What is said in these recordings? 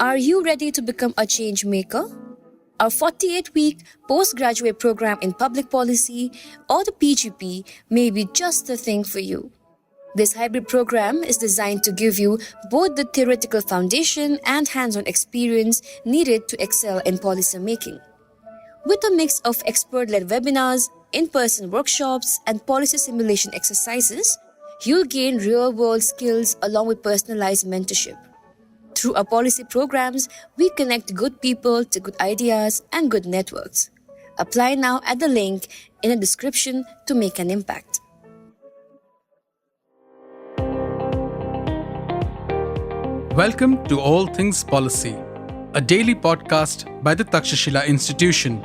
Are you ready to become a change maker? Our 48-week postgraduate program in public policy or the PGP may be just the thing for you. This hybrid program is designed to give you both the theoretical foundation and hands-on experience needed to excel in policy making. With a mix of expert-led webinars, in-person workshops, and policy simulation exercises, you'll gain real-world skills along with personalized mentorship. Through our policy programs, we connect good people to good ideas and good networks. Apply now at the link in the description to make an impact. Welcome to All Things Policy, a daily podcast by the Takshashila Institution.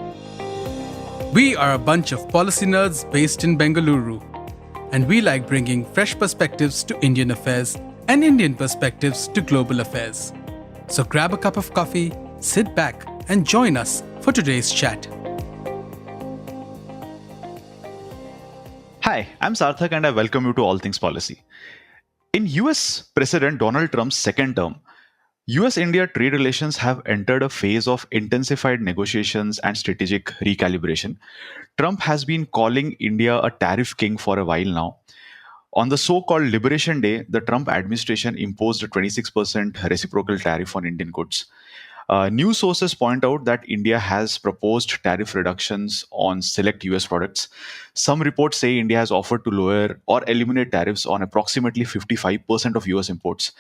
We are a bunch of policy nerds based in Bengaluru, and we like bringing fresh perspectives to Indian affairs and Indian perspectives to global affairs. So grab a cup of coffee, sit back, and join us for today's chat. Hi, I'm Sarthak and I welcome you to All Things Policy. In US President Donald Trump's second term, US-India trade relations have entered a phase of intensified negotiations and strategic recalibration. Trump has been calling India a tariff king for a while now. On the so-called Liberation Day, the Trump administration imposed a 26% reciprocal tariff on Indian goods. News sources point out that India has proposed tariff reductions on select US products. Some reports say India has offered to lower or eliminate tariffs on approximately 55% of US imports.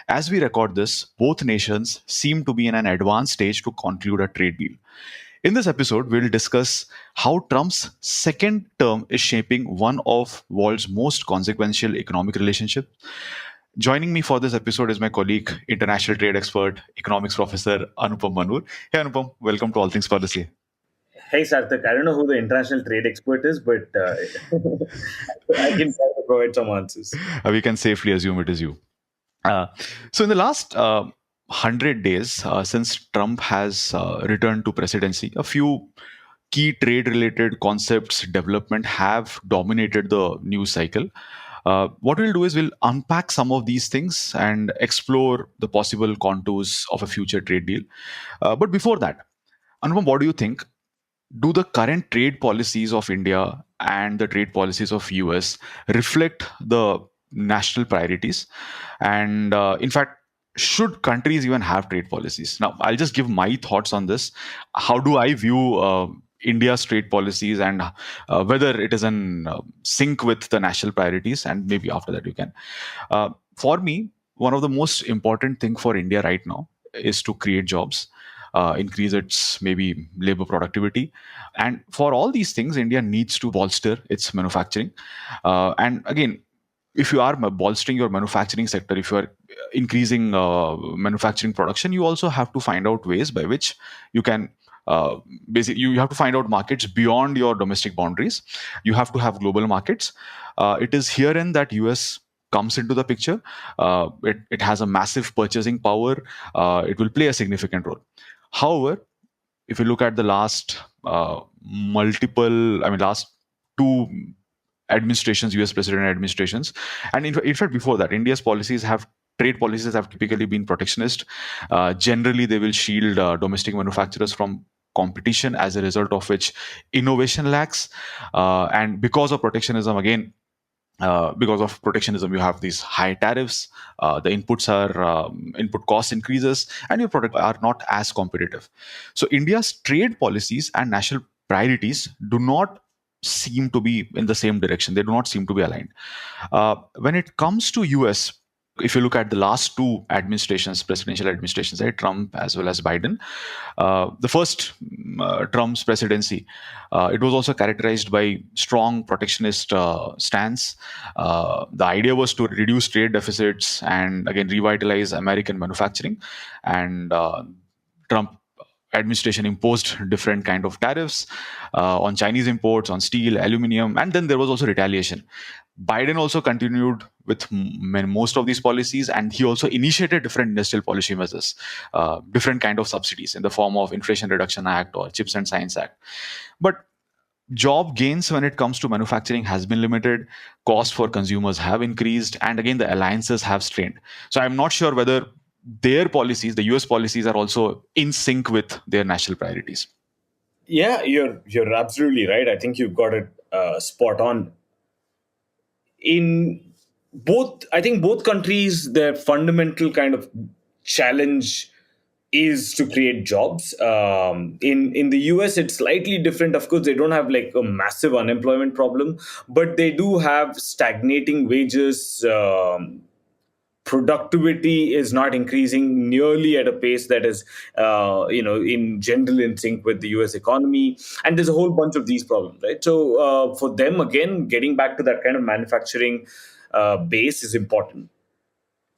As we record this, both nations seem to be in an advanced stage to conclude a trade deal. In this episode, we'll discuss how Trump's second term is shaping one of the world's most consequential economic relationships. Joining me for this episode is my colleague, international trade expert, economics professor Anupam Manur. Hey Anupam, welcome to All Things Policy. Hey Sarthak, I don't know who the international trade expert is, but I can try to provide some answers. We can safely assume it is you. So in the last 100 days, since Trump has returned to presidency, a few key trade-related concepts development have dominated the news cycle. What we'll do is we'll unpack some of these things and explore the possible contours of a future trade deal. But before that, Anupam, what do you think? Do the current trade policies of India and the trade policies of US reflect the national priorities? And in fact, should countries even have trade policies? Now, I'll just give my thoughts on this. How do I view India's trade policies and whether it is in sync with the national priorities, and maybe after that you can. For me, one of the most important thing for India right now is to create jobs, increase its maybe labor productivity. And for all these things, India needs to bolster its manufacturing. And again, if you are bolstering your manufacturing sector, if you are increasing manufacturing production, you also have to find out ways by which you can basically, you have to find out markets beyond your domestic boundaries. You have to have global markets. It is herein that US comes into the picture. It has a massive purchasing power. It will play a significant role. However, if you look at the last last two administrations, US president administrations, and in fact before that, India's trade policies have typically been protectionist. Generally, they will shield domestic manufacturers from competition, as a result of which innovation lacks. And because of protectionism, you have these high tariffs, the input cost increases, and your products are not as competitive. So India's trade policies and national priorities do not seem to be in the same direction. They do not seem to be aligned. When it comes to US, if you look at the last two presidential administrations, right, Trump as well as Biden, the first Trump's presidency, it was also characterized by strong protectionist stance. The idea was to reduce trade deficits and again revitalize American manufacturing. And Trump administration imposed different kind of tariffs on Chinese imports, on steel, aluminum, and then there was also retaliation. Biden also continued with most of these policies, and he also initiated different industrial policy measures, different kind of subsidies in the form of Inflation Reduction Act or Chips and Science Act. But job gains when it comes to manufacturing has been limited, costs for consumers have increased, and again the alliances have strained. So I'm not sure whether their policies, the US policies, are also in sync with their national priorities. Yeah, you're absolutely right. I think you've got it spot on. In both, I think both countries, their fundamental kind of challenge is to create jobs. In the US, it's slightly different. Of course, they don't have like a massive unemployment problem, but they do have stagnating wages. Productivity is not increasing nearly at a pace that is, in general in sync with the US economy. And there's a whole bunch of these problems, right? So for them, again, getting back to that kind of manufacturing base is important.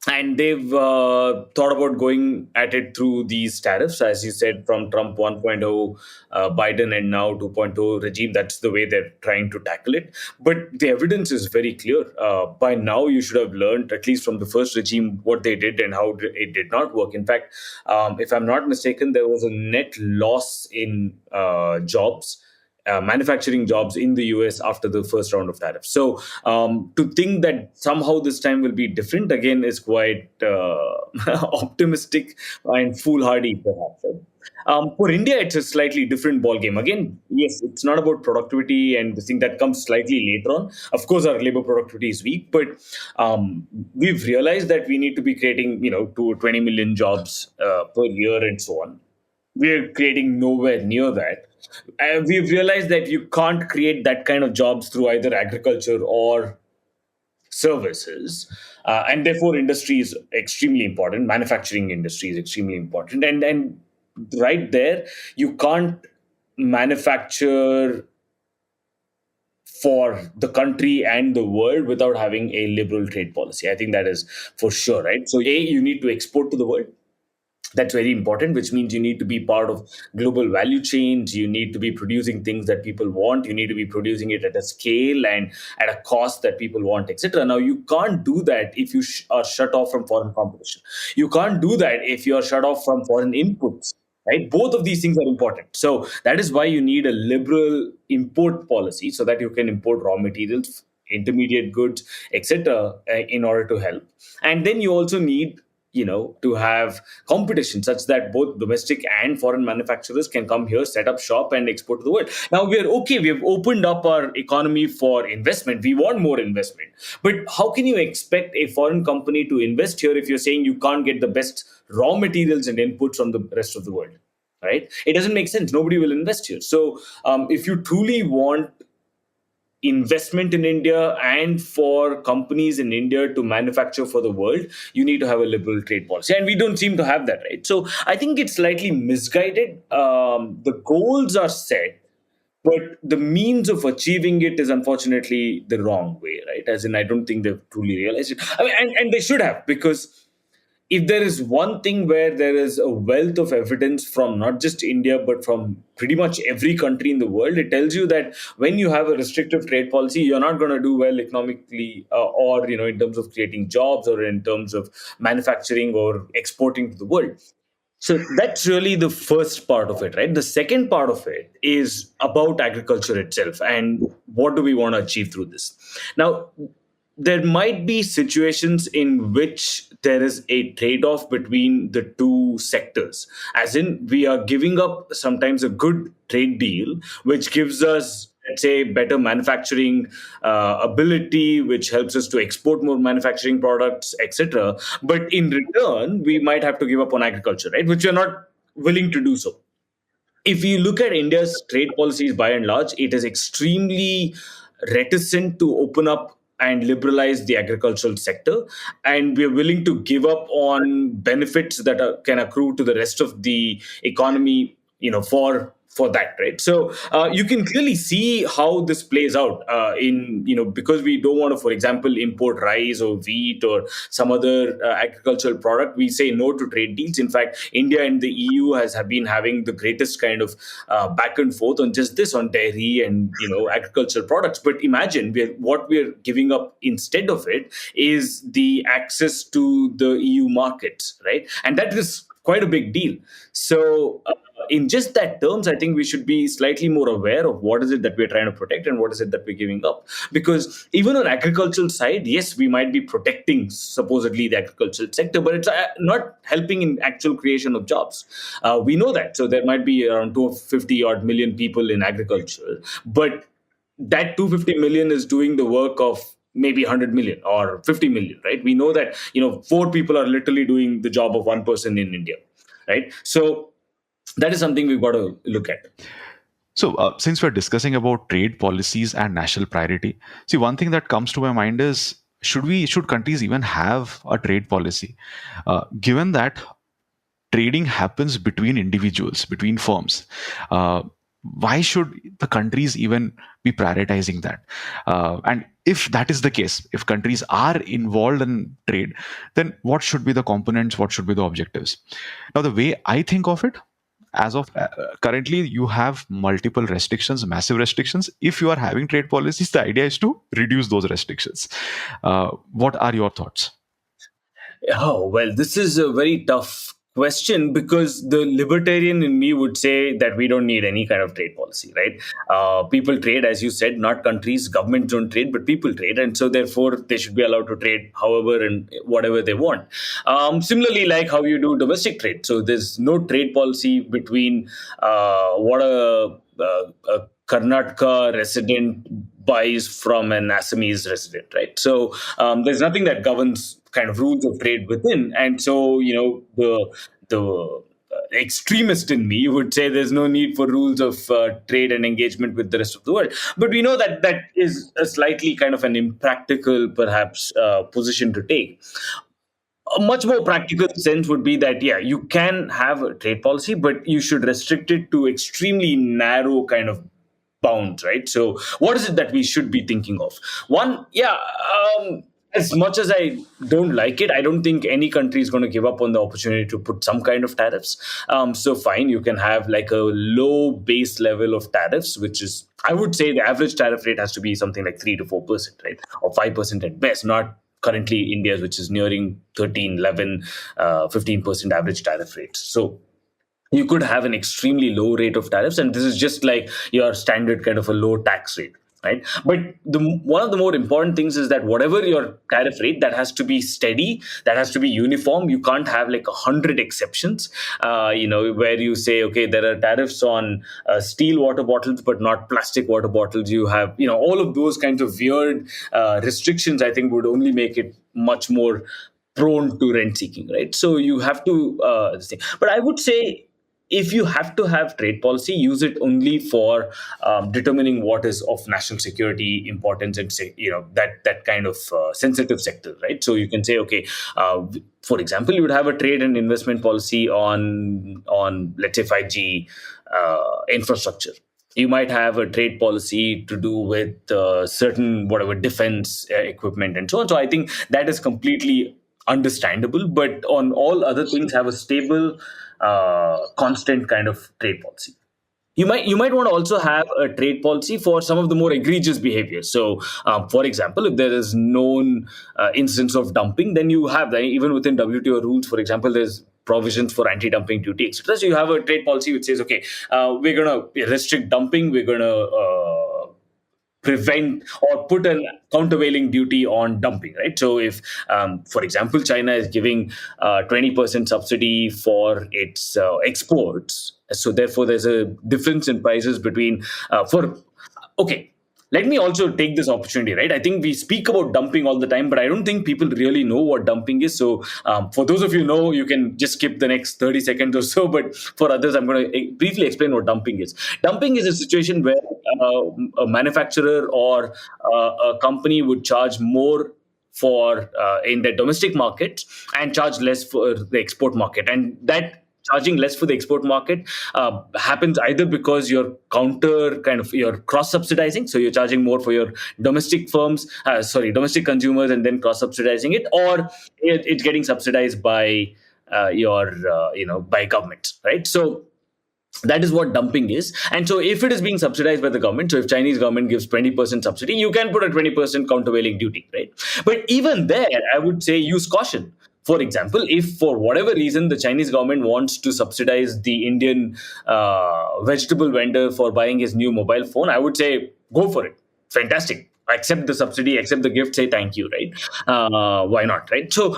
And they've thought about going at it through these tariffs, as you said, from Trump 1.0, Biden, and now 2.0 regime. That's the way they're trying to tackle it. But the evidence is very clear. By now, you should have learned, at least from the first regime, what they did and how it did not work. In fact, if I'm not mistaken, there was a net loss in jobs, manufacturing jobs in the US after the first round of tariffs. So to think that somehow this time will be different again is quite optimistic and foolhardy, perhaps. For India, it's a slightly different ballgame. Again, yes, it's not about productivity and the thing that comes slightly later on. Of course, our labor productivity is weak, but we've realized that we need to be creating, 20 million jobs per year and so on. We're creating nowhere near that. We've realized that you can't create that kind of jobs through either agriculture or services, and therefore industry is extremely important. Manufacturing industry is extremely important, and right there you can't manufacture for the country and the world without having a liberal trade policy. I think that is for sure, right? So you need to export to the world. That's very important, which means you need to be part of global value chains. You need to be producing things that people want. You need to be producing it at a scale and at a cost that people want, etc. Now, you can't do that if you are shut off from foreign competition. You can't do that if you are shut off from foreign inputs. Right? Both of these things are important. So that is why you need a liberal import policy so that you can import raw materials, intermediate goods, etc., in order to help. And then you also need to have competition such that both domestic and foreign manufacturers can come here, set up shop, and export to the world. Now we are okay. We have opened up our economy for investment. We want more investment. But how can you expect a foreign company to invest here if you're saying you can't get the best raw materials and inputs from the rest of the world? Right? It doesn't make sense. Nobody will invest here. So if you truly want investment in India and for companies in India to manufacture for the world, you need to have a liberal trade policy. And we don't seem to have that, right? So I think it's slightly misguided. The goals are set, but the means of achieving it is unfortunately the wrong way, right? As in, I don't think they've truly realized it. I mean, and they should have, because if there is one thing where there is a wealth of evidence from not just India, but from pretty much every country in the world, it tells you that when you have a restrictive trade policy, you're not going to do well economically, or in terms of creating jobs, or in terms of manufacturing or exporting to the world. So that's really the first part of it, right? The second part of it is about agriculture itself and what do we want to achieve through this. Now, there might be situations in which there is a trade-off between the two sectors, as in we are giving up sometimes a good trade deal which gives us, let's say, better manufacturing ability, which helps us to export more manufacturing products, etc. But in return we might have to give up on agriculture, right, which we're not willing to do so. If you look at India's trade policies, by and large, it is extremely reticent to open up and liberalize the agricultural sector, and we're willing to give up on benefits that can accrue to the rest of the economy, for that, right? So you can clearly see how this plays out because we don't want to, for example, import rice or wheat or some other agricultural product. We say no to trade deals. In fact, India and the EU have been having the greatest kind of back and forth on just this, on dairy and agricultural products. But imagine what we're giving up instead of it is the access to the EU markets, right? And that is quite a big deal. So, in just that terms, I think we should be slightly more aware of what is it that we're trying to protect and what is it that we're giving up. Because even on agricultural side, yes, we might be protecting supposedly the agricultural sector, but it's not helping in actual creation of jobs. We know that. So there might be around 250 odd million people in agriculture, but that 250 million is doing the work of maybe 100 million or 50 million, right? We know that, four people are literally doing the job of one person in India, right? So that is something we've got to look at. So, since we're discussing about trade policies and national priority, see, one thing that comes to my mind is should countries even have a trade policy, given that trading happens between individuals, between firms? Why should the countries even be prioritizing that? And if that is the case, if countries are involved in trade, then what should be the components? What should be the objectives? Now, the way I think of it, as of currently, you have multiple restrictions, massive restrictions. If you are having trade policies, the idea is to reduce those restrictions. What are your thoughts? Oh, well, this is a very tough question because the libertarian in me would say that we don't need any kind of trade policy, right? People trade, as you said, not countries. Governments don't trade, but people trade. And so, therefore, they should be allowed to trade however and whatever they want. Similarly, like how you do domestic trade. So, there's no trade policy between what a Karnataka resident buys from an Assamese resident, right? So there's nothing that governs kind of rules of trade within, and so the extremist in me would say there's no need for rules of trade and engagement with the rest of the world. But we know that that is a slightly kind of an impractical, perhaps, position to take. A much more practical sense would be that, yeah, you can have a trade policy, but you should restrict it to extremely narrow kind of bounds, right? So what is it that we should be thinking of? One, as much as I don't like it, I don't think any country is going to give up on the opportunity to put some kind of tariffs. So fine, you can have like a low base level of tariffs, which is, I would say the average tariff rate has to be something like 3 to 4%, right? Or 5% at best, not currently India's, which is nearing 13, 11, 15% average tariff rates. So you could have an extremely low rate of tariffs, and this is just like your standard kind of a low tax rate, right? But one of the more important things is that whatever your tariff rate, that has to be steady, that has to be uniform. You can't have like 100 exceptions, where you say, okay, there are tariffs on steel water bottles, but not plastic water bottles. You have, all of those kinds of weird restrictions, I think would only make it much more prone to rent seeking, right? So you have to, but I would say, if you have to have trade policy, use it only for determining what is of national security importance and say, that kind of sensitive sector, right? So you can say, okay, for example, you would have a trade and investment policy on let's say 5G infrastructure. You might have a trade policy to do with certain whatever defense equipment and so on. So I think that is completely understandable, but on all other things, have a stable, constant kind of trade policy. You might want to also have a trade policy for some of the more egregious behaviors. So, for example, if there is known instance of dumping, then you have that even within WTO rules. For example, there's provisions for anti-dumping duty, etc. So you have a trade policy which says, okay, we're going to restrict dumping. We're going to prevent or put a countervailing duty on dumping, right? So if, for example, China is giving 20% subsidy for its exports, so therefore there's a difference in prices between, okay, let me also take this opportunity, right? I think we speak about dumping all the time, but I don't think people really know what dumping is. So for those of you who know, you can just skip the next 30 seconds or so. But for others, I'm going to briefly explain what dumping is. Dumping is a situation where a manufacturer or a company would charge more for in the domestic market and charge less for the export market. And that charging less for the export market happens either because you're cross subsidizing, so you're charging more for your domestic domestic consumers and then cross subsidizing it, or it's getting subsidized by by governments, right? So that is what dumping is. And so if it is being subsidized by the government, so if Chinese government gives 20% subsidy, you can put a 20% countervailing duty, right? But even there, I would say use caution. For example, if for whatever reason the Chinese government wants to subsidize the Indian vegetable vendor for buying his new mobile phone, I would say go for it. Fantastic. Accept the subsidy, accept the gift, say thank you, right? Why not, right? So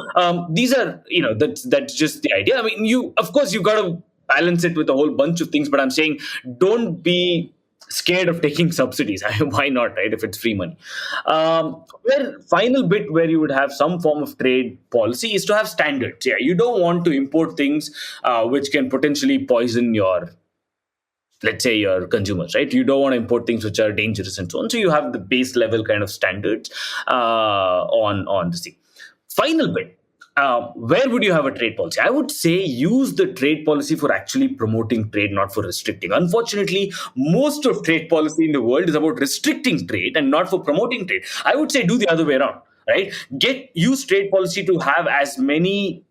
these are, that's just the idea. I mean, you, of course, you got to balance it with a whole bunch of things, but I'm saying don't be scared of taking subsidies. Why not, right? If it's free money. Where final bit where you would have some form of trade policy is to have standards. Yeah, you don't want to import things which can potentially poison your, let's say, your consumers, right? You don't want to import things which are dangerous and so on. So you have the base level kind of standards on the thing. Final bit. Where would you have a trade policy? I would say use the trade policy for actually promoting trade, not for restricting. Unfortunately, most of trade policy in the world is about restricting trade and not for promoting trade. I would say do the other way around, right? Use trade policy to have as many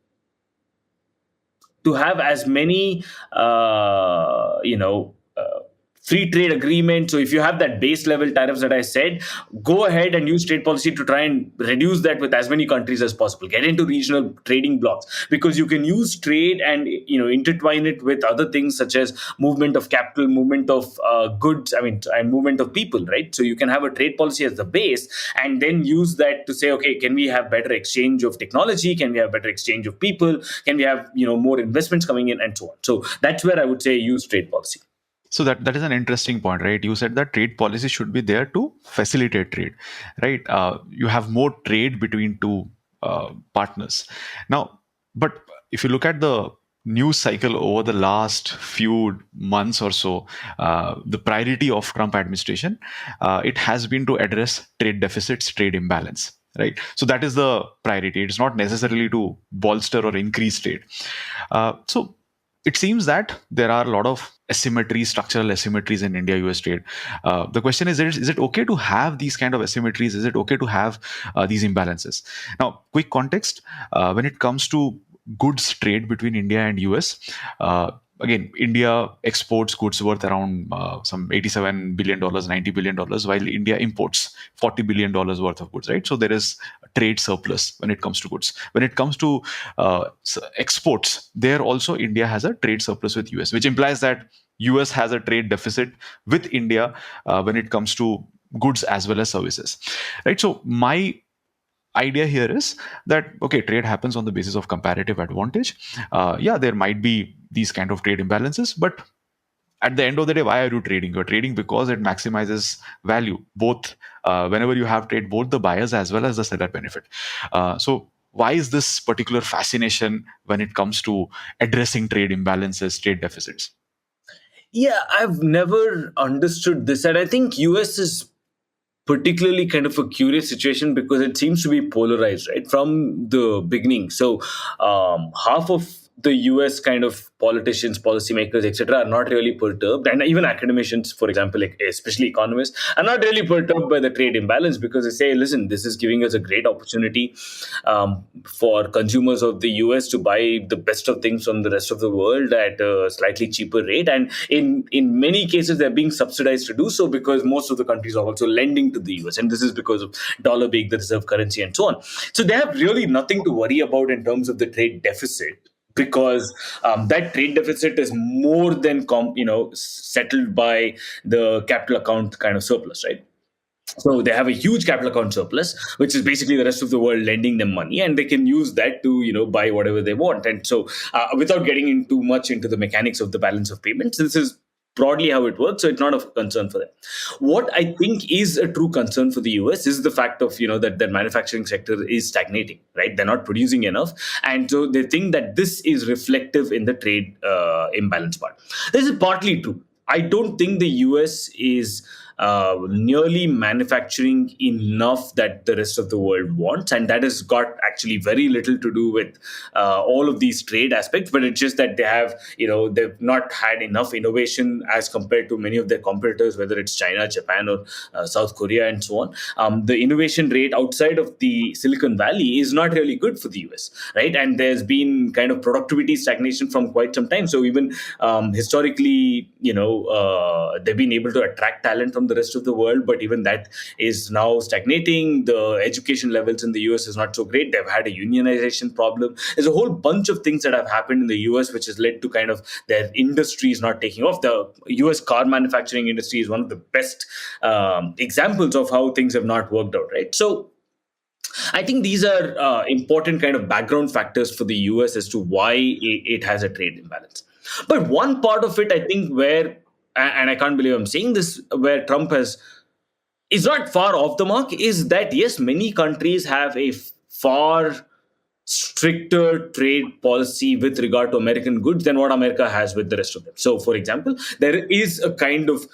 free trade agreement. So if you have that base level tariffs that I said, go ahead and use trade policy to try and reduce that with as many countries as possible. Get into regional trading blocks, because you can use trade and intertwine it with other things such as movement of capital, movement of goods, and movement of people, right? So you can have a trade policy as the base and then use that to say, okay, can we have better exchange of technology? Can we have better exchange of people? Can we have more investments coming in and so on? So that's where I would say use trade policy. So that is an interesting point, right? You said that trade policy should be there to facilitate trade, right? You have more trade between two partners. Now, but if you look at the news cycle over the last few months or so, the priority of Trump administration, it has been to address trade deficits, trade imbalance. Right. So that is the priority. It's not necessarily to bolster or increase trade. So it seems that there are a lot of asymmetries, structural asymmetries in India-US trade. The question is it okay to have these kind of asymmetries? Is it okay to have these imbalances? Now, quick context, when it comes to goods trade between India and US, again, India exports goods worth around some $87 billion, $90 billion, while India imports $40 billion worth of goods, right? So there is a trade surplus when it comes to goods. When it comes to exports, there also India has a trade surplus with US, which implies that US has a trade deficit with India when it comes to goods as well as services, right? So my idea here is that, okay, trade happens on the basis of comparative advantage. There might be these kind of trade imbalances, but at the end of the day, why are you trading? You're trading because it maximizes value. Both, whenever you have trade, both the buyers as well as the seller benefit. So why is this particular fascination when it comes to addressing trade imbalances, trade deficits? Yeah, I've never understood this. And I think US is particularly kind of a curious situation because it seems to be polarized right from the beginning. So half of the US kind of politicians, policymakers, etc., are not really perturbed, and even academicians, for example, like especially economists, are not really perturbed by the trade imbalance because they say, listen, this is giving us a great opportunity for consumers of the US to buy the best of things from the rest of the world at a slightly cheaper rate, and in many cases they're being subsidized to do so because most of the countries are also lending to the US, and this is because of dollar being the reserve currency and so on. So they have really nothing to worry about in terms of the trade deficit, because that trade deficit is more than settled by the capital account kind of surplus, right? So they have a huge capital account surplus, which is basically the rest of the world lending them money, and they can use that to buy whatever they want. And so, without getting into much into the mechanics of the balance of payments, this is broadly how it works. So it's not a concern for them. What I think is a true concern for the US is the fact of that the manufacturing sector is stagnating, right? They're not producing enough, and so they think that this is reflective in the trade imbalance part. This is partly true. I don't think the US is nearly manufacturing enough that the rest of the world wants, and that has got actually very little to do with all of these trade aspects. But it's just that they have, they've not had enough innovation as compared to many of their competitors, whether it's China, Japan, or South Korea, and so on. The innovation rate outside of the Silicon Valley is not really good for the US, right? And there's been kind of productivity stagnation from quite some time. So even historically, they've been able to attract talent from the rest of the world, but even that is now stagnating. The education levels in the US is not so great. They've had a unionization problem. There's a whole bunch of things that have happened in the US which has led to kind of their industries not taking off. The US car manufacturing industry is one of the best examples of how things have not worked out, right? So I think these are important kind of background factors for the US as to why it has a trade imbalance. But one part of it, I think, where, and I can't believe I'm saying this, where Trump is not far off the mark, is that yes, many countries have a far stricter trade policy with regard to American goods than what America has with the rest of them. So, for example, there is a kind of,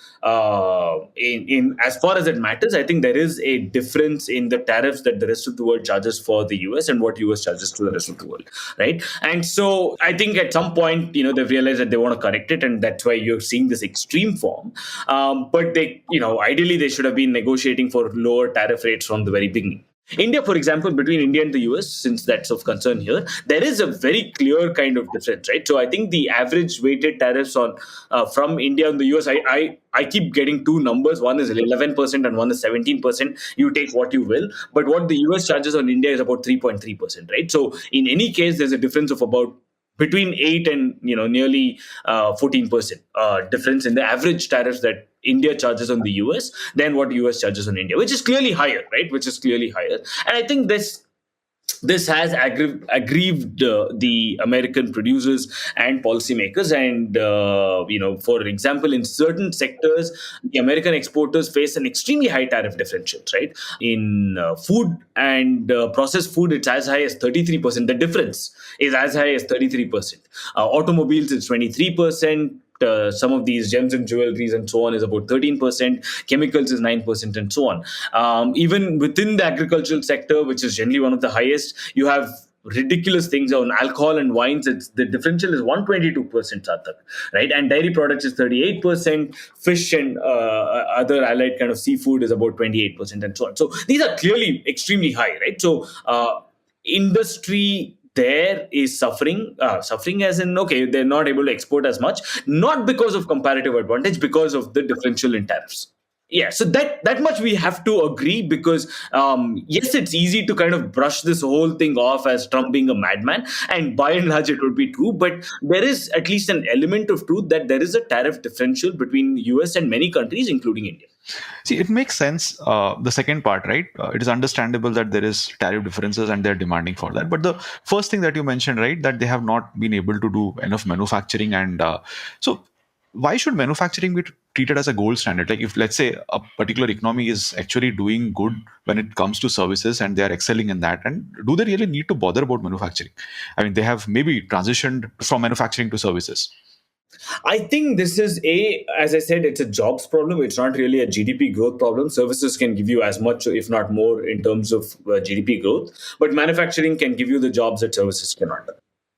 in as far as it matters, I think there is a difference in the tariffs that the rest of the world charges for the US and what US charges to the rest of the world, right? And so, I think at some point, they've realized that they want to correct it, and that's why you're seeing this extreme form. But they, ideally, they should have been negotiating for lower tariff rates from the very beginning. India, for example, between India and the US, since that's of concern here, there is a very clear kind of difference, right? So I think the average weighted tariffs on from India and the US, I keep getting two numbers. One is 11% and one is 17%. You take what you will. But what the US charges on India is about 3.3%, right? So in any case, there's a difference of about between 8 and nearly 14% difference in the average tariffs that India charges on the US than what US charges on India, which is clearly higher, right? Which is clearly higher. And I think this has aggrieved the American producers and policymakers. And, for example, in certain sectors, the American exporters face an extremely high tariff differentials, right? In food and processed food, it's as high as 33%. The difference is as high as 33%. Automobiles, it's 23%. Some of these gems and jewelries and so on is about 13%, chemicals is 9%, and so on. Even within the agricultural sector, which is generally one of the highest, you have ridiculous things on alcohol and wines. The differential is 122%, Sarthak, right? And dairy products is 38%, fish and other allied kind of seafood is about 28%, and so on. So these are clearly extremely high, right? So industry there is suffering as in, okay, they're not able to export as much, not because of comparative advantage, because of the differential in tariffs. Yeah, so that much we have to agree, because yes, it's easy to kind of brush this whole thing off as Trump being a madman, and by and large it would be true, but there is at least an element of truth that there is a tariff differential between US and many countries, including India. See, it makes sense, the second part, right? It is understandable that there is tariff differences and they're demanding for that. But the first thing that you mentioned, right, that they have not been able to do enough manufacturing. And so why should manufacturing be treated as a gold standard? Like if, let's say, a particular economy is actually doing good when it comes to services and they are excelling in that, and do they really need to bother about manufacturing? I mean, they have maybe transitioned from manufacturing to services. I think this is as I said, it's a jobs problem. It's not really a GDP growth problem. Services can give you as much, if not more, in terms of GDP growth. But manufacturing can give you the jobs that services cannot.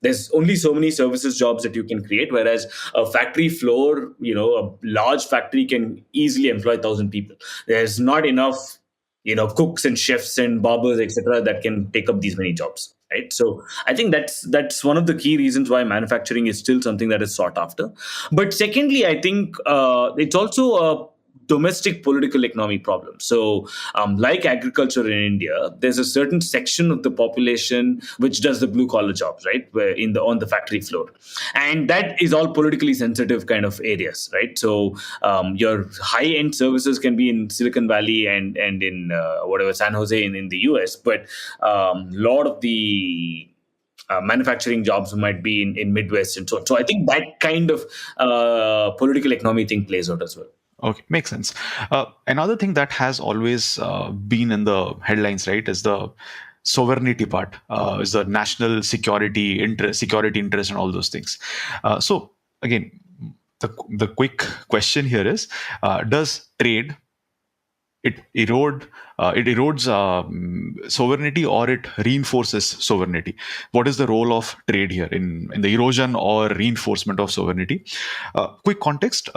There's only so many services jobs that you can create, whereas a factory floor, a large factory can easily employ 1,000 people. There's not enough, cooks and chefs and barbers, etc., that can take up these many jobs. Right. So I think that's one of the key reasons why manufacturing is still something that is sought after. But secondly, I think it's also a domestic political economy problem. So like agriculture in India, there's a certain section of the population which does the blue collar jobs, right, where on the factory floor, and that is all politically sensitive kind of areas, right? So your high end services can be in Silicon Valley and in whatever San Jose in the US, but a lot of the manufacturing jobs might be in Midwest and so on. So I think that kind of political economy thing plays out as well. Okay, makes sense. Another thing that has always been in the headlines, right, is the sovereignty part, is the national security interest, and all those things. So again, the quick question here is: does trade erodes sovereignty, or it reinforces sovereignty? What is the role of trade here in the erosion or reinforcement of sovereignty? Quick context.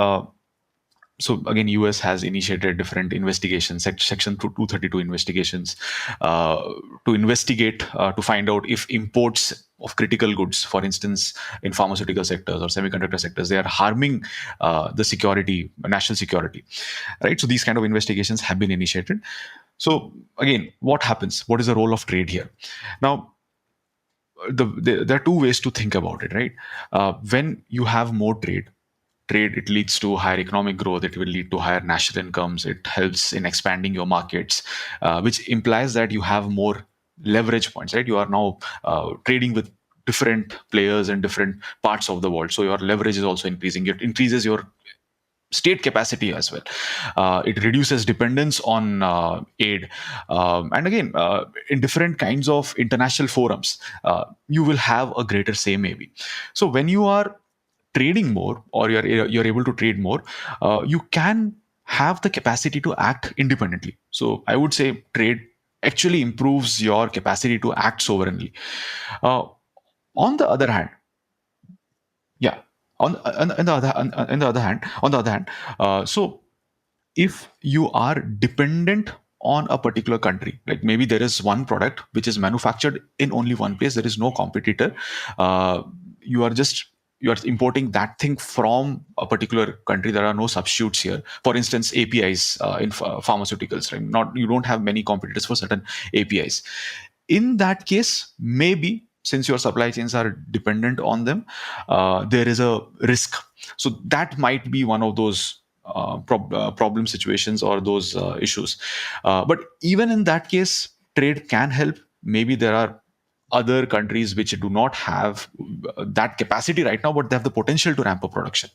so again, US has initiated different investigations, Section 232 investigations, to investigate, to find out if imports of critical goods, for instance, in pharmaceutical sectors or semiconductor sectors, they are harming the security, national security, right? So these kind of investigations have been initiated. So again, what happens? What is the role of trade here? Now, there are two ways to think about it, right? When you have more trade, it leads to higher economic growth. It will lead to higher national incomes. It helps in expanding your markets, which implies that you have more leverage points, right? You are now trading with different players in different parts of the world, so your leverage is also increasing. It increases your state capacity as well. It reduces dependence on aid. And again, in different kinds of international forums, you will have a greater say maybe. So when you are trading more, or you're able to trade more, you can have the capacity to act independently. So I would say trade actually improves your capacity to act sovereignly. Uh, on the other hand, yeah, on the other hand, so if you are dependent on a particular country, like maybe there is one product which is manufactured in only one place, there is no competitor, uh, you are just you are importing that thing from a particular country, there are no substitutes here. For instance, APIs in pharmaceuticals, right? Not, you don't have many competitors for certain APIs. In that case, maybe since your supply chains are dependent on them, there is a risk. So that might be one of those problem situations, or those issues. But even in that case, trade can help. Maybe there are other countries which do not have that capacity right now, but they have the potential to ramp up production.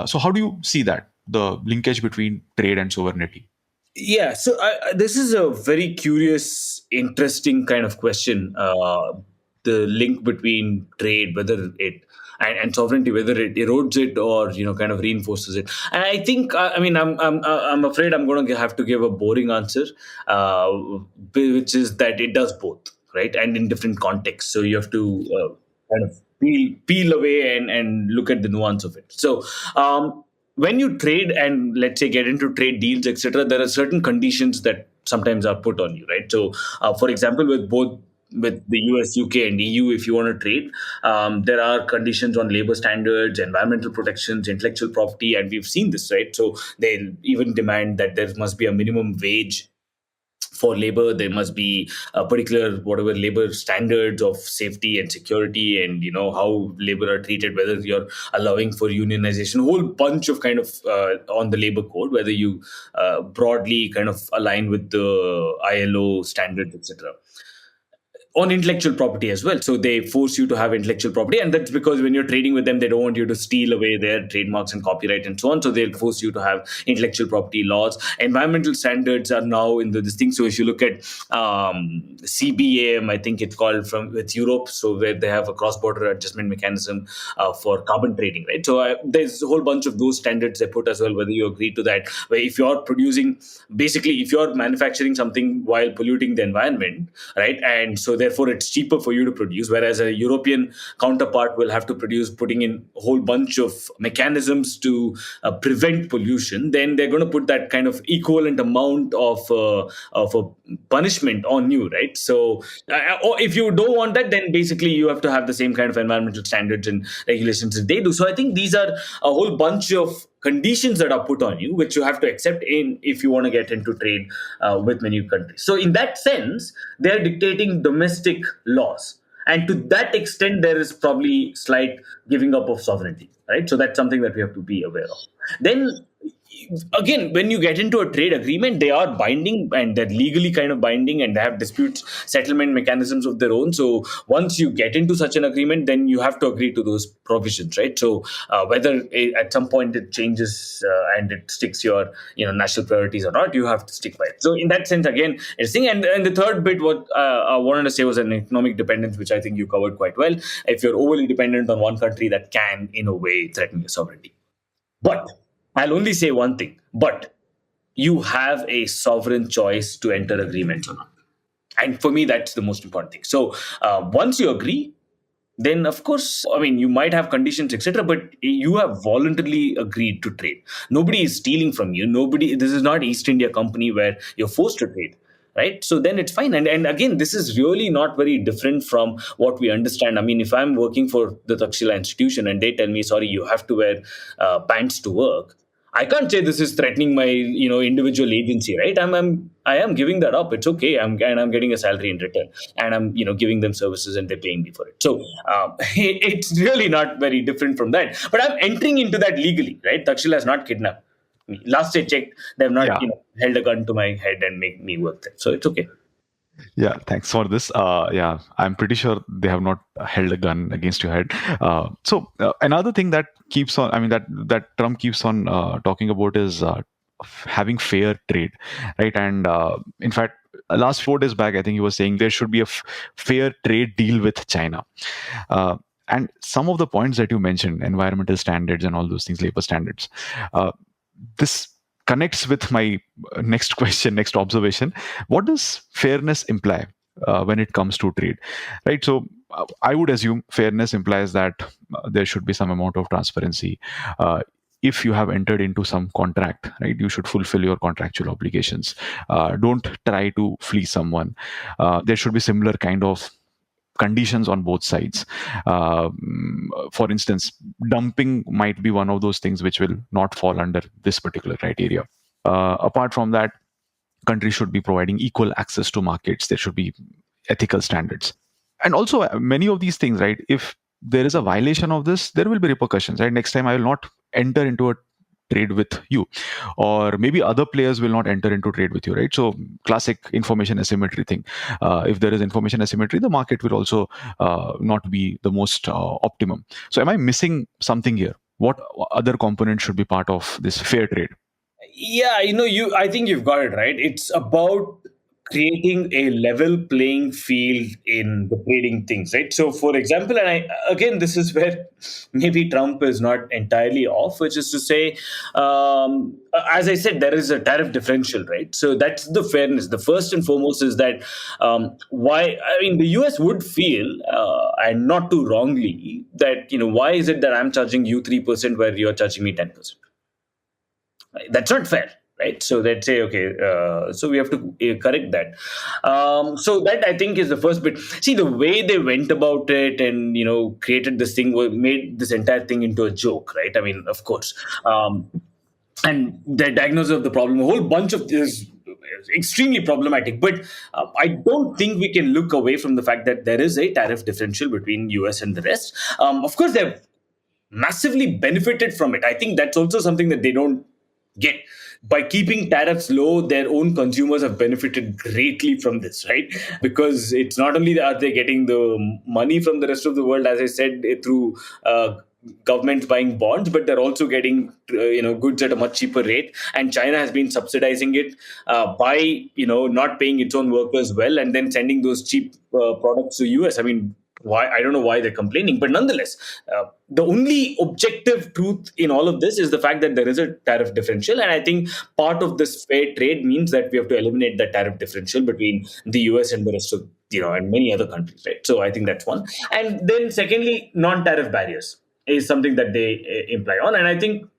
So how do you see that, the linkage between trade and sovereignty? Yeah, so this is a very curious, interesting kind of question. The link between trade, whether it and sovereignty, whether it erodes it or kind of reinforces it. And I think, I mean, I'm afraid I'm going to have to give a boring answer, uh, which is that it does both, right? And in different contexts. So you have to kind of peel away and look at the nuance of it. So. When you trade and let's say get into trade deals, etc., there are certain conditions that sometimes are put on you, right? So for example, with the US, UK, and EU, if you want to trade, there are conditions on labor standards, environmental protections, intellectual property, and we've seen this, right? So they even demand that there must be a minimum wage for labor. There must be a particular whatever labor standards of safety and security, and how labor are treated, whether you're allowing for unionization, a whole bunch of kind of on the labor code, whether you broadly kind of align with the ILO standards, etc. On intellectual property as well. So they force you to have intellectual property, and that's because when you're trading with them, they don't want you to steal away their trademarks and copyright and so on. So they'll force you to have intellectual property laws. Environmental standards are now in this thing. So if you look at CBAM, I think it's called, from with Europe, so where they have a cross-border adjustment mechanism for carbon trading, right? So there's a whole bunch of those standards they put as well, whether you agree to that. Where if you're producing, basically, if you're manufacturing something while polluting the environment, right, and so therefore it's cheaper for you to produce, whereas a European counterpart will have to produce, putting in a whole bunch of mechanisms to prevent pollution, then they're going to put that kind of equivalent amount of a punishment on you, right? So or if you don't want that, then basically you have to have the same kind of environmental standards and regulations that they do. So I think these are a whole bunch of conditions that are put on you, which you have to accept in if you want to get into trade with many countries. So in that sense, they are dictating domestic laws, and to that extent, there is probably slight giving up of sovereignty, right? So that's something that we have to be aware of. Then again, when you get into a trade agreement, they are binding and they're legally kind of binding, and they have dispute settlement mechanisms of their own. So once you get into such an agreement, then you have to agree to those provisions, right? So whether at some point it changes and it sticks your national priorities or not, you have to stick by it. So in that sense, again, it's thing. And the third bit, what I wanted to say, was an economic dependence, which I think you covered quite well. If you're overly dependent on one country, that can in a way threaten your sovereignty. But I'll only say one thing, but you have a sovereign choice to enter agreements or not. And for me, that's the most important thing. So once you agree, then of course, I mean, you might have conditions, etc., but you have voluntarily agreed to trade. Nobody is stealing from you. Nobody. This is not East India Company where you're forced to trade, right? So then it's fine. And again, this is really not very different from what we understand. I mean, if I'm working for the Takshashila Institution and they tell me, sorry, you have to wear pants to work, I can't say this is threatening my individual agency, right? I am giving that up. It's okay. I'm getting a salary in return, and I'm giving them services and they're paying me for it. So it's really not very different from that. But I'm entering into that legally, right? Takshila has not kidnapped me. Last I checked, they have not Yeah. held a gun to my head and make me work there. So it's okay. Yeah, thanks for this. Yeah, I'm pretty sure they have not held a gun against your head. Another thing that keeps on, I mean, that Trump keeps on talking about is having fair trade, right? And in fact, last 4 days back, I think he was saying there should be a fair trade deal with China. And some of the points that you mentioned, environmental standards and all those things, labor standards, this connects with my next question, next observation. What does fairness imply when it comes to trade, right? So I would assume fairness implies that there should be some amount of transparency. If you have entered into some contract, right, you should fulfill your contractual obligations. Don't try to flee someone. There should be similar kind of conditions on both sides. For instance, dumping might be one of those things which will not fall under this particular criteria. Apart from that, countries should be providing equal access to markets. There should be ethical standards. And also, many of these things, right, if there is a violation of this, there will be repercussions, right? Next time I will not enter into a trade with you, or maybe other players will not enter into trade with you, right? So classic information asymmetry thing. If there is information asymmetry, the market will also not be the most optimum. So am I missing something here? What other components should be part of this fair trade? Yeah, I think you've got it right. It's about creating a level playing field in the trading things, right? So, for example, and again, this is where maybe Trump is not entirely off, which is to say, as I said, there is a tariff differential, right? So that's the fairness. The first and foremost is that why, I mean, the US would feel, and not too wrongly, that, why is it that I'm charging you 3% where you're charging me 10%? That's not fair, right? So they'd say, okay, so we have to correct that. So that, I think, is the first bit. See, the way they went about it and created this thing, made this entire thing into a joke, right? I mean, of course. And the diagnosis of the problem, a whole bunch of this is extremely problematic. But I don't think we can look away from the fact that there is a tariff differential between US and the rest. Of course, they've massively benefited from it. I think that's also something that they don't get. By keeping tariffs low, their own consumers have benefited greatly from this, right? Because it's not only are they getting the money from the rest of the world, as I said, through governments buying bonds, but they're also getting goods at a much cheaper rate. And China has been subsidizing it by not paying its own workers well, and then sending those cheap products to US. I mean, why? I don't know why they're complaining, but nonetheless, the only objective truth in all of this is the fact that there is a tariff differential, and I think part of this fair trade means that we have to eliminate the tariff differential between the US and the rest of and many other countries, right? So I think that's one, and then secondly, non-tariff barriers is something that they imply on, and I think.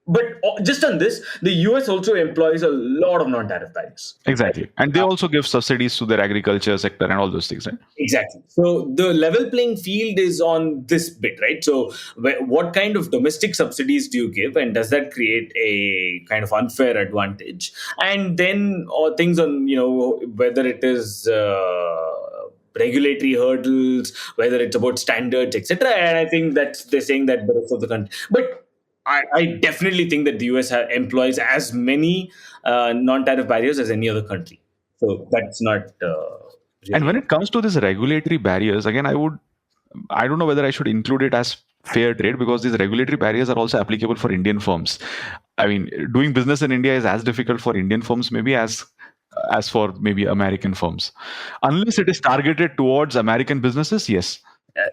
But just on this, the US also employs a lot of non-tariff barriers. Exactly. And they also give subsidies to their agriculture sector and all those things, right? Exactly. So the level playing field is on this bit, right? So what kind of domestic subsidies do you give, and does that create a kind of unfair advantage? And then things on, whether it is regulatory hurdles, whether it's about standards, etc. And I think that they're saying that the rest of the country. But I definitely think that the US employs as many non-tariff barriers as any other country. So that's not. And when it comes to these regulatory barriers, again, I don't know whether I should include it as fair trade, because these regulatory barriers are also applicable for Indian firms. I mean, doing business in India is as difficult for Indian firms maybe as for maybe American firms, unless it is targeted towards American businesses. Yes.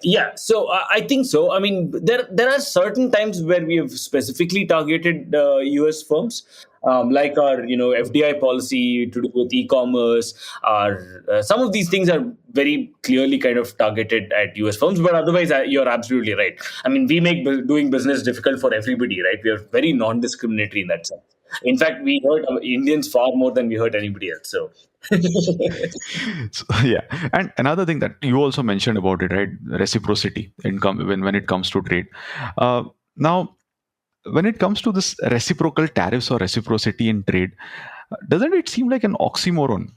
Yeah, so I think so. I mean, there are certain times where we have specifically targeted US firms. like our FDI policy to do with e-commerce. Our some of these things are very clearly kind of targeted at US firms, but otherwise you're absolutely right. I mean, we make doing business difficult for everybody, right? We are very non-discriminatory in that sense. In fact, we hurt Indians far more than we hurt anybody else. So So, yeah, and another thing that you also mentioned about it, right? Reciprocity when it comes to trade. Now, when it comes to this reciprocal tariffs or reciprocity in trade, doesn't it seem like an oxymoron?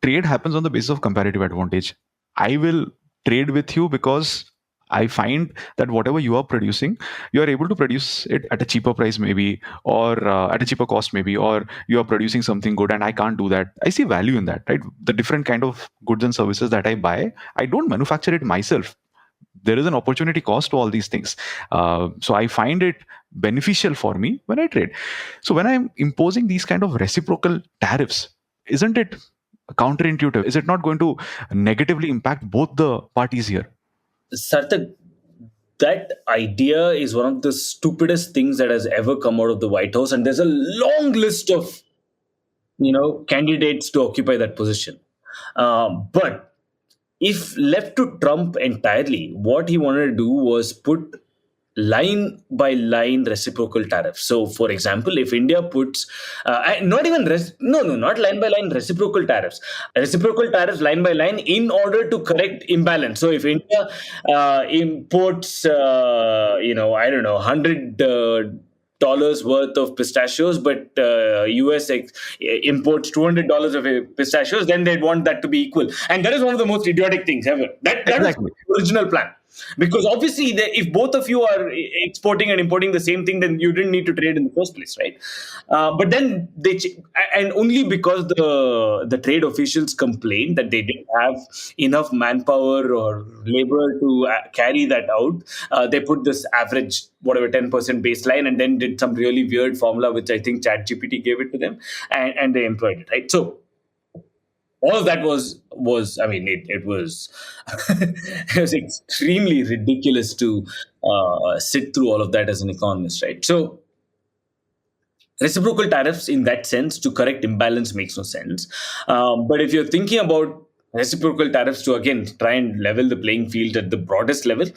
Trade happens on the basis of comparative advantage. I will trade with you because I find that whatever you are producing, you are able to produce it at a cheaper price, maybe, or at a cheaper cost, maybe, or you are producing something good and I can't do that. I see value in that, right? The different kind of goods and services that I buy, I don't manufacture it myself. There is an opportunity cost to all these things. So I find it beneficial for me when I trade. So when I'm imposing these kind of reciprocal tariffs, isn't it counterintuitive? Is it not going to negatively impact both the parties here? Sarthak, that idea is one of the stupidest things that has ever come out of the White House, and there's a long list of candidates to occupy that position. But if left to Trump entirely, what he wanted to do was put line by line reciprocal tariffs. So, for example, if India puts not even not line by line reciprocal tariffs line by line in order to correct imbalance. So, if India imports, I don't know, $100 worth of pistachios, but US imports $200 of pistachios, then they'd want that to be equal. And that is one of the most idiotic things ever. That Exactly. was the original plan. Because obviously, if both of you are exporting and importing the same thing, then you didn't need to trade in the first place, right? But then and only because the trade officials complained that they didn't have enough manpower or labor to carry that out, they put this average, whatever, 10% baseline, and then did some really weird formula, which I think ChatGPT gave it to them, and they employed it, right? So all of that was I mean, it was it was extremely ridiculous to sit through all of that as an economist, right? So reciprocal tariffs in that sense to correct imbalance makes no sense. But if you're thinking about reciprocal tariffs to again try and level the playing field at the broadest level,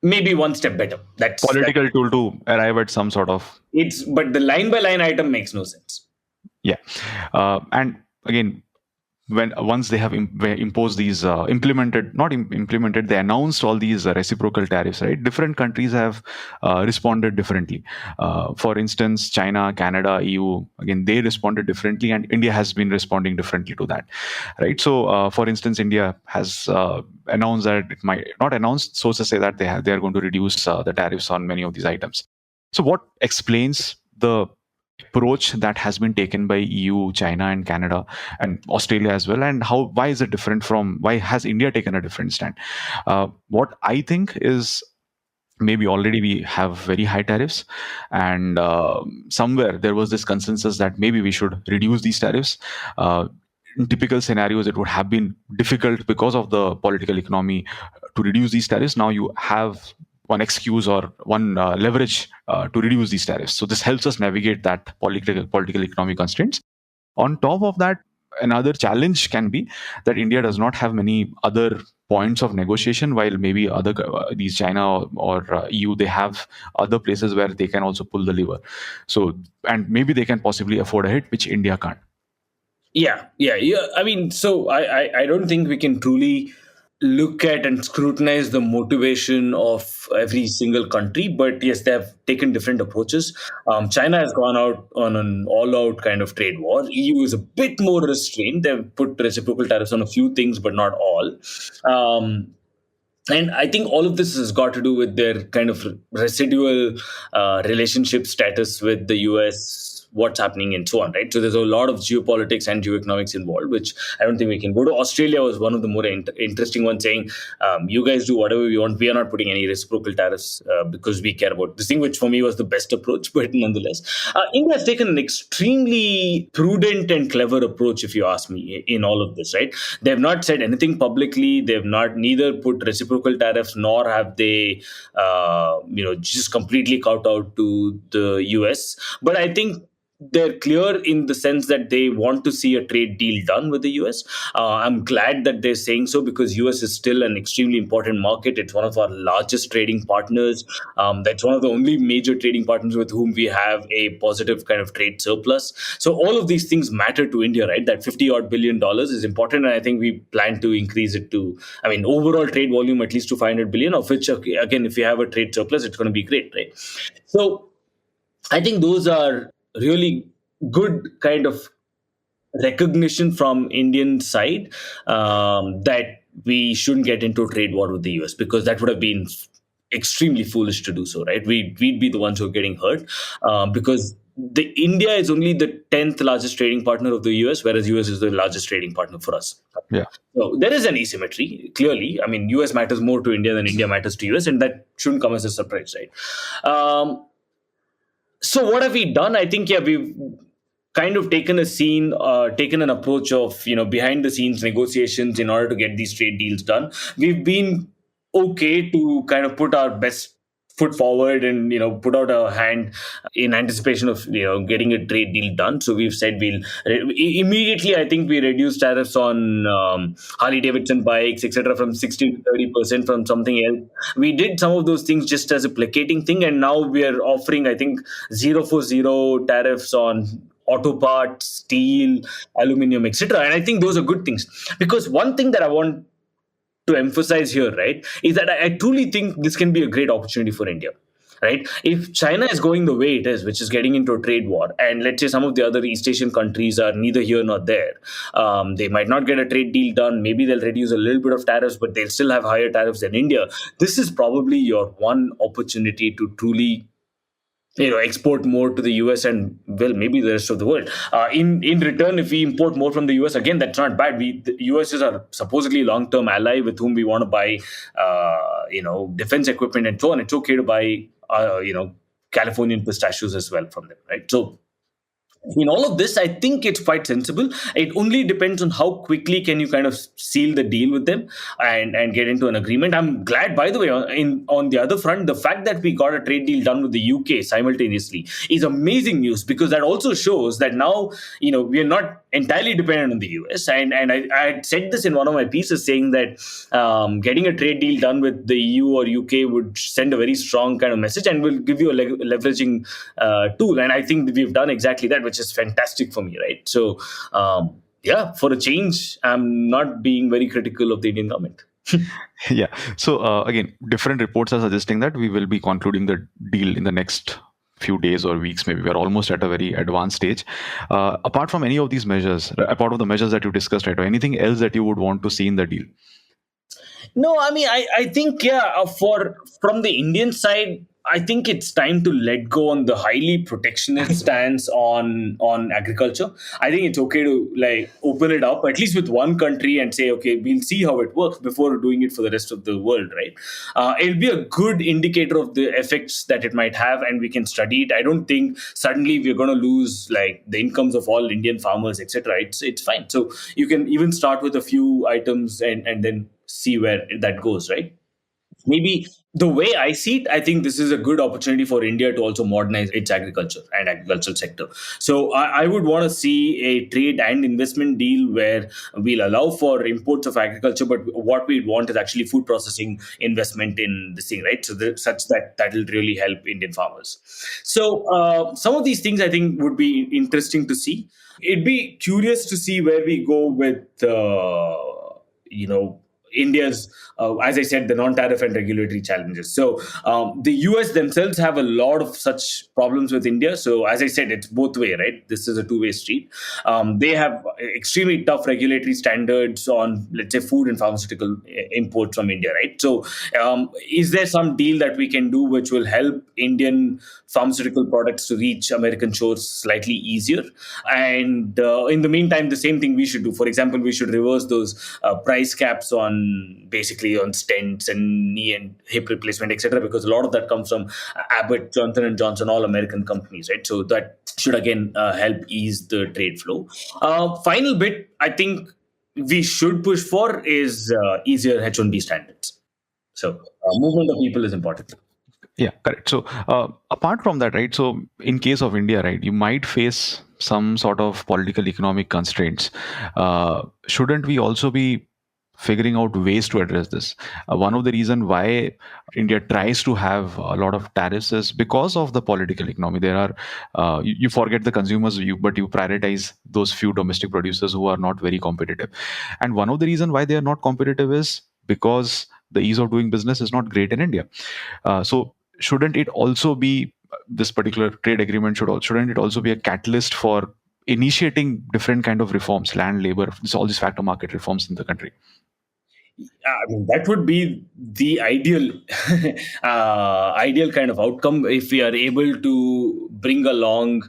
maybe one step better. That's Political tool to arrive at some sort of. But the line by line item makes no sense. Yeah, and again, once they have imposed these implemented, they announced all these reciprocal tariffs, right? Different countries have responded differently. For instance, China, Canada, EU, again, they responded differently, and India has been responding differently to that, right? So for instance, India has announced that it might not announced, so to say, that they are going to reduce the tariffs on many of these items. So what explains the approach that has been taken by EU, China, and Canada, and Australia as well, and why is it different from why has India taken a different stand? What I think is maybe already we have very high tariffs, and somewhere there was this consensus that maybe we should reduce these tariffs. In typical scenarios, it would have been difficult because of the political economy to reduce these tariffs. Now you have one excuse or one leverage to reduce these tariffs. So this helps us navigate that political economic constraints. On top of that, another challenge can be that India does not have many other points of negotiation, while maybe other these China or EU, they have other places where they can also pull the lever. So, and maybe they can possibly afford a hit, which India can't. Yeah. I mean, so I don't think we can truly look at and scrutinize the motivation of every single country, but yes, they have taken different approaches. China has gone out on an all-out kind of trade war. EU is a bit more restrained. They've put reciprocal tariffs on a few things, but not all. And I think all of this has got to do with their kind of residual relationship status with the US, what's happening and so on, right? So there's a lot of geopolitics and geoeconomics involved, which I don't think we can go to. Australia was one of the more interesting ones, saying, you guys do whatever we want. We are not putting any reciprocal tariffs because we care about this thing, which for me was the best approach, but nonetheless. India has taken an extremely prudent and clever approach, if you ask me, in all of this, right? They have not said anything publicly. They have not neither put reciprocal tariffs, nor have they, just completely kowtowed to the US. But I think they're clear in the sense that they want to see a trade deal done with the US. I'm glad that they're saying so, because US is still an extremely important market. It's one of our largest trading partners. That's one of the only major trading partners with whom we have a positive kind of trade surplus. So all of these things matter to India, right? That 50 odd billion dollars is important, and I think we plan to increase it to, I mean, overall trade volume at least to 500 billion, of which, okay, again, if you have a trade surplus, it's going to be great, right? So I think those are really good kind of recognition from Indian side, that we shouldn't get into a trade war with the US, because that would have been extremely foolish to do so, right? We'd be the ones who are getting hurt, because the India is only the 10th largest trading partner of the US, whereas US is the largest trading partner for us. Yeah. So there is an asymmetry, clearly. I mean, US matters more to India than India matters to US, and that shouldn't come as a surprise, right? So what have we done? I think, yeah, we've kind of taken an approach of, behind the scenes negotiations in order to get these trade deals done. We've been okay to kind of put our best foot forward and put out a hand in anticipation of getting a trade deal done. So we've said we'll immediately, I think we reduced tariffs on Harley Davidson bikes, etc., from 60 to 30% from something else. We did some of those things just as a placating thing, and now we are offering, I think, 0 for 0 tariffs on auto parts, steel, aluminum, etc. And I think those are good things, because one thing that I want to emphasize here, right, is that I truly think this can be a great opportunity for India. Right? If China is going the way it is, which is getting into a trade war, and let's say some of the other East Asian countries are neither here nor there, they might not get a trade deal done. Maybe they'll reduce a little bit of tariffs, but they'll still have higher tariffs than India. This is probably your one opportunity to truly export more to the US and, well, maybe the rest of the world. In return, if we import more from the US, again, that's not bad. The US is our supposedly long-term ally with whom we want to buy, defense equipment and so on. It's okay to buy, Californian pistachios as well from them, right? So in all of this, I think it's quite sensible. It only depends on how quickly can you kind of seal the deal with them and get into an agreement. I'm glad, by the way, on the other front, the fact that we got a trade deal done with the UK simultaneously is amazing news, because that also shows that now, we are not entirely dependent on the US. And I had said this in one of my pieces, saying that getting a trade deal done with the EU or UK would send a very strong kind of message and will give you a leveraging tool. And I think we've done exactly that, which is fantastic for me, right? So, for a change, I'm not being very critical of the Indian government. Yeah. So again, different reports are suggesting that we will be concluding the deal in the next few days or weeks. Maybe we're almost at a very advanced stage. Apart from any of these measures, apart of the measures that you discussed, right, or anything else that you would want to see in the deal? No, I mean, I think, from the Indian side, I think it's time to let go on the highly protectionist stance on agriculture. I think it's okay to open it up, at least with one country, and say, okay, we'll see how it works before doing it for the rest of the world, right? It'll be a good indicator of the effects that it might have, and we can study it. I don't think suddenly we're going to lose the incomes of all Indian farmers, etc. It's fine. So you can even start with a few items and then see where that goes, right? Maybe the way I see it, I think this is a good opportunity for India to also modernize its agriculture and agricultural sector. So I would want to see a trade and investment deal where we'll allow for imports of agriculture, but what we want is actually food processing investment in this thing, right? So such that will really help Indian farmers. So some of these things I think would be interesting to see. It'd be curious to see where we go with, India's, as I said, the non-tariff and regulatory challenges. So the US themselves have a lot of such problems with India. So as I said, it's both way, right? This is a two-way street. They have extremely tough regulatory standards on, let's say, food and pharmaceutical imports from India, right? So is there some deal that we can do which will help Indian pharmaceutical products to reach American shores slightly easier? And in the meantime, the same thing we should do. For example, we should reverse those price caps on stents and knee and hip replacement, etc., because a lot of that comes from Abbott, Johnson & Johnson, all American companies, right? So that should again help ease the trade flow. Final bit, I think we should push for is easier H-1B standards. So movement of people is important. Yeah, correct. So apart from that, right? So in case of India, right, you might face some sort of political economic constraints. Shouldn't we also be figuring out ways to address this? One of the reason why India tries to have a lot of tariffs is because of the political economy. There are you forget the consumers, but you prioritize those few domestic producers who are not very competitive. And one of the reason why they are not competitive is because the ease of doing business is not great in India. So shouldn't it also be this particular trade agreement shouldn't it also be a catalyst for initiating different kind of reforms, land, labor, all these factor market reforms in the country? I mean, that would be the ideal, ideal kind of outcome if we are able to bring along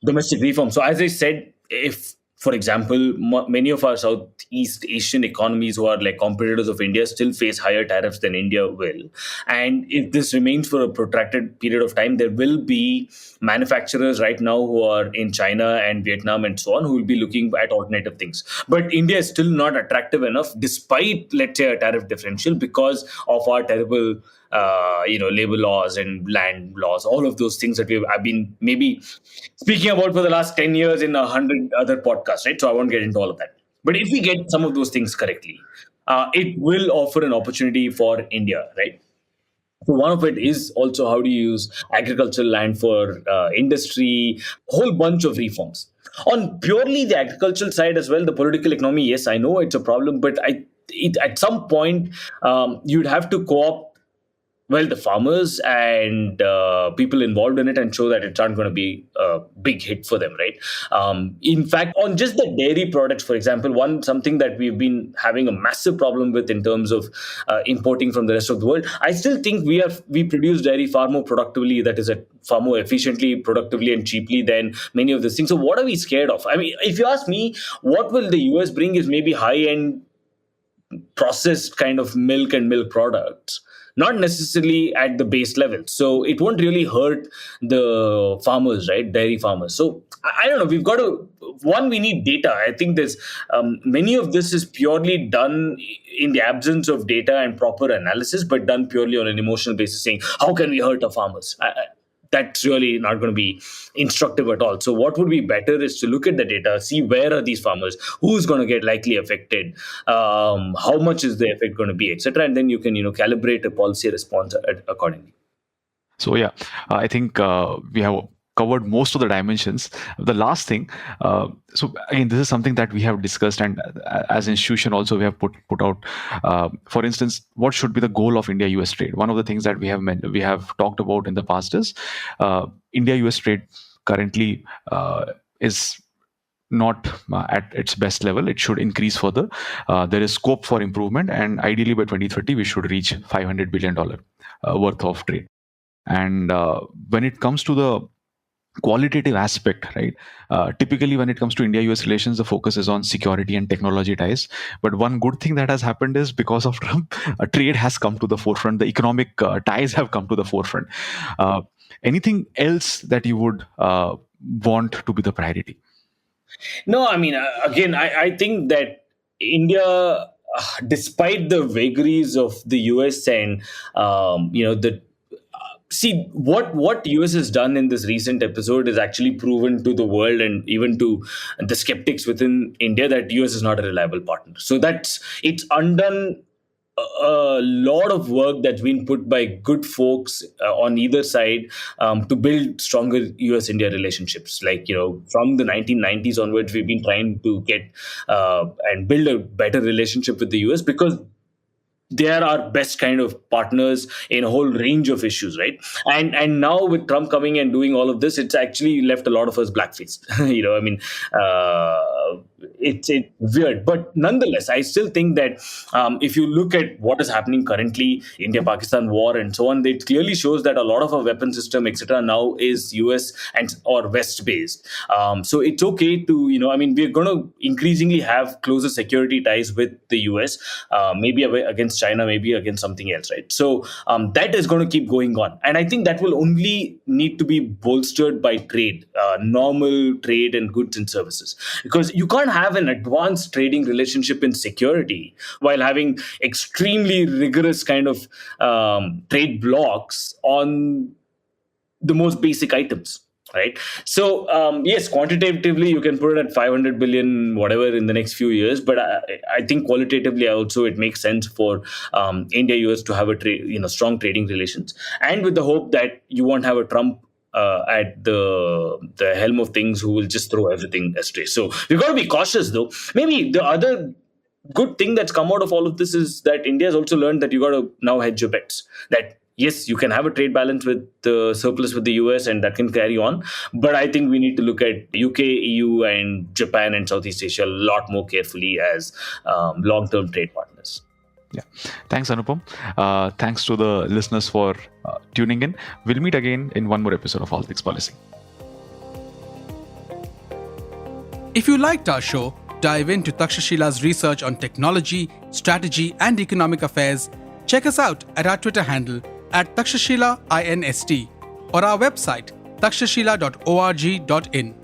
domestic reform. So, as I said, if, for example, many of our Southeast Asian economies who are like competitors of India still face higher tariffs than India will, and if this remains for a protracted period of time, there will be manufacturers right now who are in China and Vietnam and so on who will be looking at alternative things. But India is still not attractive enough, despite, let's say, a tariff differential, because of our terrible labor laws and land laws, all of those things that I've been maybe speaking about for the last 10 years in 100 other podcasts, right? So I won't get into all of that. But if we get some of those things correctly, it will offer an opportunity for India, right? So one of it is also how do you use agricultural land for industry, whole bunch of reforms. On purely the agricultural side as well, the political economy, yes, I know it's a problem, but at some point, you'd have to co-opt well the farmers and people involved in it and show that it's not going to be a big hit for them, right? In fact, on just the dairy products, for example, something that we've been having a massive problem with in terms of importing from the rest of the world, I still think we produce dairy far more productively, that is far more efficiently, productively and cheaply than many of these things. So what are we scared of? I mean, if you ask me, what will the US bring is maybe high end processed kind of milk and milk products, not necessarily at the base level. So it won't really hurt the farmers, right? Dairy farmers. So I don't know. We've got to, one, we need data. I think there's many of this is purely done in the absence of data and proper analysis, but done purely on an emotional basis, saying, how can we hurt our farmers? That's really not going to be instructive at all. So what would be better is to look at the data, see where are these farmers, who's going to get likely affected, how much is the effect going to be, etc. And then you can calibrate a policy response accordingly. So yeah, I think we have covered most of the dimensions. The last thing, so again, this is something that we have discussed, and as an institution also we have put out. For instance, what should be the goal of India-US trade? One of the things that we have talked about in the past is India-US trade currently is not at its best level. It should increase further. There is scope for improvement, and ideally by 2030 we should reach $500 billion worth of trade. And when it comes to the qualitative aspect, right? Typically, when it comes to India-US relations, the focus is on security and technology ties. But one good thing that has happened is because of Trump, trade has come to the forefront. The economic ties have come to the forefront. Anything else that you would want to be the priority? No, I mean, again, I think that India, despite the vagaries of the US and the see what US has done in this recent episode is actually proven to the world and even to the skeptics within India that US is not a reliable partner. So it's undone a lot of work that's been put by good folks on either side to build stronger US-India relationships. Like, from the 1990s onwards, we've been trying to get and build a better relationship with the US because they are our best kind of partners in a whole range of issues, right? And now with Trump coming and doing all of this, it's actually left a lot of us black-faced. I mean, it's weird, but nonetheless, I still think that if you look at what is happening currently, India-Pakistan war and so on, it clearly shows that a lot of our weapon system, etc., now is US and or West-based. So it's okay to, I mean, we're going to increasingly have closer security ties with the US, maybe against China, maybe against something else, right? So that is going to keep going on. And I think that will only need to be bolstered by trade, normal trade and goods and services. Because you can't have have an advanced trading relationship in security while having extremely rigorous kind of trade blocks on the most basic items, right? So yes, quantitatively you can put it at 500 billion whatever in the next few years, but I think qualitatively also it makes sense for India US to have a strong trading relations, and with the hope that you won't have a Trump at the helm of things who will just throw everything astray. So we've got to be cautious, though. Maybe the other good thing that's come out of all of this is that India has also learned that you got to now hedge your bets. That yes, you can have a trade balance with the surplus with the US, and that can carry on. But I think we need to look at UK, EU, and Japan and Southeast Asia a lot more carefully as long-term trade partners. Yeah. Thanks, Anupam. Thanks to the listeners for tuning in. We'll meet again in one more episode of All Things Policy. If you liked our show, dive into Takshashila's research on technology, strategy, and economic affairs. Check us out at our Twitter handle @Takshashila INST or our website takshashila.org.in.